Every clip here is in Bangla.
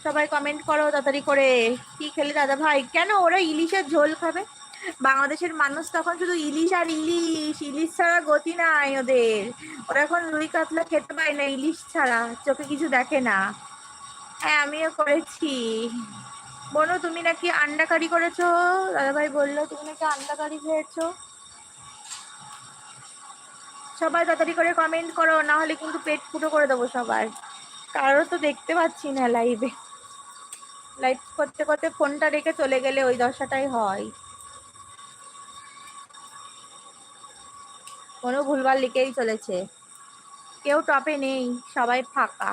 সবাই কমেন্ট করো তাড়াতাড়ি করে। কি খেলে দাদা ভাই? কেন ওরা ইলিশের ঝোল খাবে? বাংলাদেশের মানুষ তখন শুধু ইলিশ আর ইলিশ, ইলিশ ছাড়া গতি নাই ওদের। ওরা এখন রুই কাতলা খেতে পায় না ইলিশ ছাড়া, চোখে কিছু দেখে না। হ্যাঁ আমিও করেছি। বনু তুমি নাকি আন্ডা কারি করেছো? দাদাভাই বললো তুমি নাকি আন্ডা কারি খেয়েছো। সবাই তাড়াতাড়ি করে কমেন্ট করো, না হলে কিন্তু পেট ফুটো করে দেবো সবার। কারো তো দেখতে পাচ্ছি না লাইভে। লাইভ করতে করতে ফোনটা রেখে চলে গেলে ওই দশাটাই হয়। কোনো ভুলভাল লিখেই চলেছে, কেউ টপে নেই, সবাই ফাঁকা।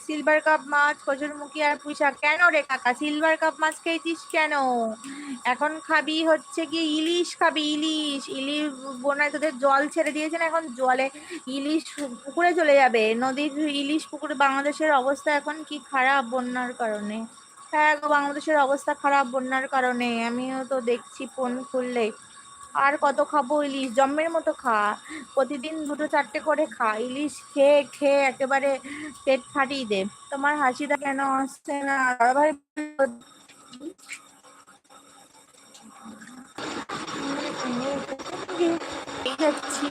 সিলভার কাপ মাছ, কচুরমুখী আর পুঁইশাক। কেন রে কাকা সিলভার কাপ মাছ খেয়েছিস কেন? এখন খাবি হচ্ছে কি ইলিশ খাবি, ইলিশ। ইলিশ বোনায় তোদের জল ছেড়ে দিয়েছে না, এখন জলে ইলিশ পুকুরে চলে যাবে। নদীর ইলিশ পুকুরে। বাংলাদেশের অবস্থা এখন কি খারাপ বন্যার কারণে। হ্যাঁ গো, বাংলাদেশের অবস্থা খারাপ বন্যার কারণে। আমিও তো দেখছি ফোন খুললে। আর কত খাবো ইলিশ? জম্মের মতো খা, প্রতিদিন 2-4টে করে খা। ইলিশ খেয়ে খেয়ে একেবারে পেট ফাটিয়ে দে। তোমার হাসিটা কেন আসছে না ভাই? যাচ্ছি।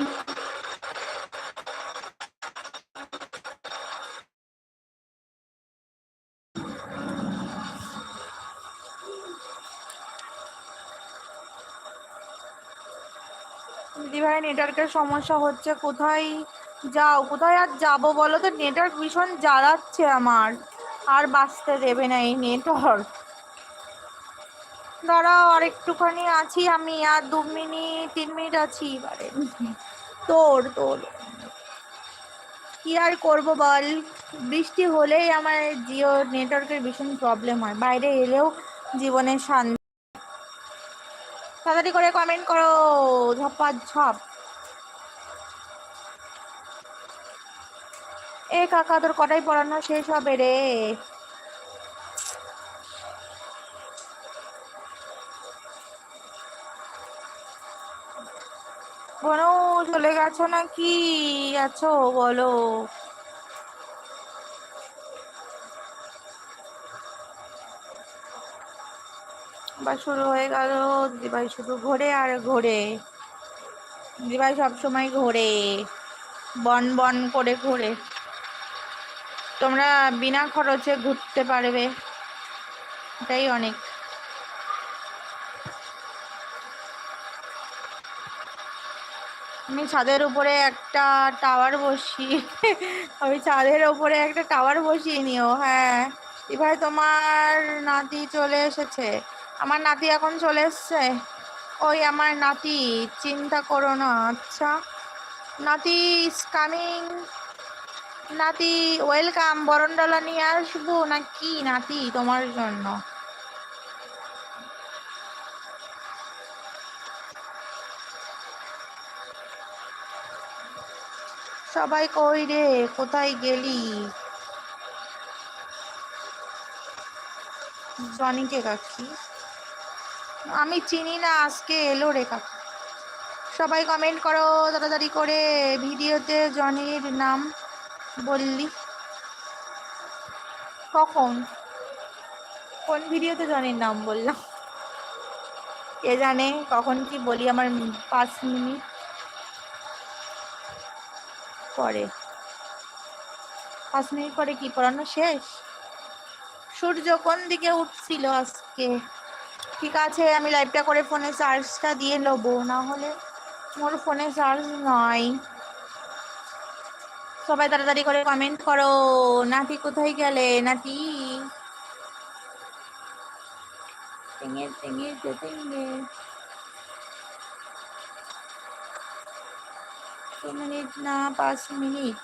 দিদিভাই নেটওয়ার্কের সমস্যা হচ্ছে, কোথায় যাও? কোথায় আর যাবো বলো তো, নেটওয়ার্ক ভীষণ জ্বালাচ্ছে আমার, আর বাঁচতে দেবে না এই নেটওয়ার্ক। দাঁড়াও আর একটুখানি আছি আমি, আর 2 মিনিট 3 মিনিট আছি এবারে। তোর তোর কি আর করবো বল, বৃষ্টি হলেই আমার জিও নেটওয়ার্কের ভীষণ প্রবলেম হয়, বাইরে এলেও জীবনের শান্তি। তাড়াতাড়ি করে কমেন্ট করো, ঝপাঝপ। এ কাকা তোর কটাই পড়ানো শেষ হবে রে? কোনো চলে গেছো নাকি আছো বলো? বা শুরু হয়ে গেল। দিদিভাই শুধু ঘোরে আর ঘোরে, দিদিভাই সবসময় ঘোরে, বন বন করে ঘোরে। তোমরা বিনা খরচে ঘুরতে পারবে, এটাই অনেক। আমি ছাদের উপরে একটা টাওয়ার বসিয়ে আমি ছাদের উপরে একটা টাওয়ার বসিয়ে নিও। হ্যাঁ দিভাই তোমার নাতি চলে এসেছে। আমার নাতি এখন চলে এসছে। ওই আমার নাতি, চিন্তা করো না। আচ্ছা নাতি ইজ কামিং। নাতি ওয়েলকাম। বরণডালা নিয়ে আসবো নাকি নাতি তোমার জন্য? সবাই কই রে, কোথায় গেলি? জনিকে কাকি আমি চিনি না, আজকে এলো রে কাকা। সবাই কমেন্ট করো তাড়াতাড়ি করে। ভিডিওতে জনির নাম বললি কখন? কোন ভিডিওতে জনির নাম বললাম? কে জানে কখন কি বলি। আমার 5 মিনিট পরে, 5 মিনিট পরে কি পড়ানো শেষ? সূর্য কোন দিকে উঠছিল আজকে? ঠিক আছে আমি লাইভটা করে ফোনে চার্জটা দিয়ে নেবো, না হলে মোর ফোনে চার্জ নাই। সবাই তাড়াতাড়ি করে কমেন্ট করো। নাতি কোথায় গেলে? নাতি টেঙে টেঙে টেঙে। 2 মিনিট না 5 মিনিট।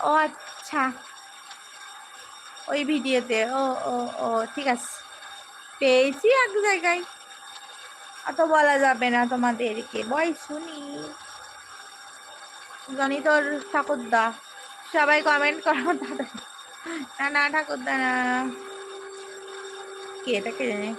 ও আচ্ছা, ওই ভিডিওতে। ও ও ও ঠিক আছে, পেয়েছি এক জায়গায়। অত বলা যাবে না তোমাদেরকে, বই শুনি। জানি তোর ঠাকুরদা। সবাই কমেন্ট করো দাদা। না না ঠাকুরদা না, কে এটা কে জানে?